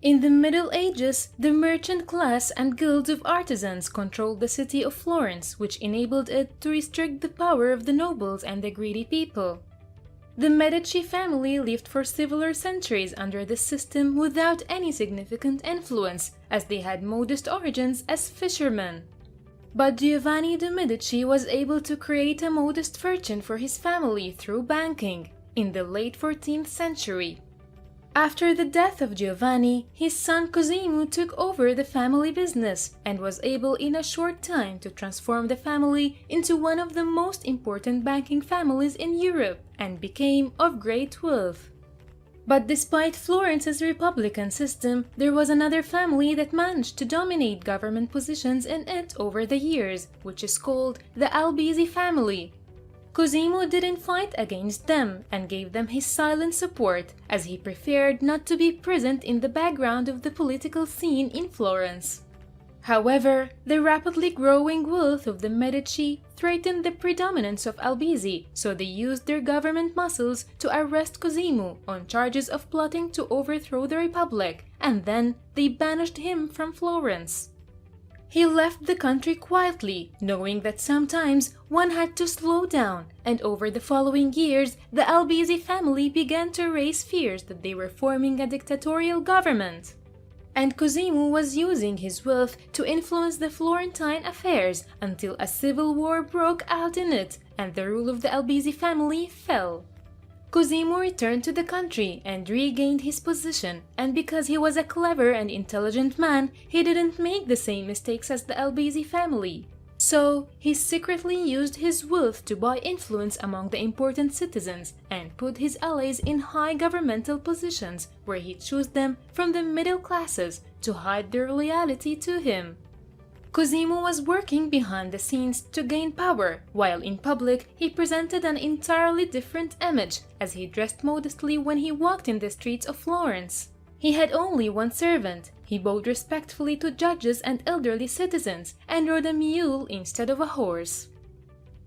In the Middle Ages, the merchant class and guilds of artisans controlled the city of Florence, which enabled it to restrict the power of the nobles and the greedy people. The Medici family lived for several centuries under this system without any significant influence, as they had modest origins as fishermen. But Giovanni de' Medici was able to create a modest fortune for his family through banking in the late 14th century. After the death of Giovanni, his son Cosimo took over the family business and was able in a short time to transform the family into one of the most important banking families in Europe and became of great wealth. But despite Florence's republican system, there was another family that managed to dominate government positions in it over the years, which is called the Albizzi family. Cosimo didn't fight against them and gave them his silent support, as he preferred not to be present in the background of the political scene in Florence. However, the rapidly growing wealth of the Medici threatened the predominance of Albizzi, so they used their government muscles to arrest Cosimo on charges of plotting to overthrow the Republic, and then they banished him from Florence. He left the country quietly, knowing that sometimes one had to slow down, and over the following years, the Albizzi family began to raise fears that they were forming a dictatorial government. And Cosimo was using his wealth to influence the Florentine affairs until a civil war broke out in it, and the rule of the Albizzi family fell. Cosimo returned to the country and regained his position, and because he was a clever and intelligent man, he didn't make the same mistakes as the Albizzi family. So, he secretly used his wealth to buy influence among the important citizens and put his allies in high governmental positions where he chose them from the middle classes to hide their loyalty to him. Cosimo was working behind the scenes to gain power, while in public he presented an entirely different image, as he dressed modestly when he walked in the streets of Florence. He had only one servant, he bowed respectfully to judges and elderly citizens, and rode a mule instead of a horse.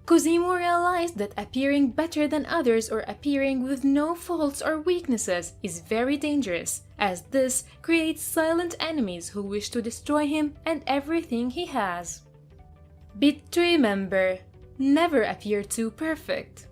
Cosimo realized that appearing better than others or appearing with no faults or weaknesses is very dangerous, as this creates silent enemies who wish to destroy him and everything he has. Bit to remember: never appear too perfect.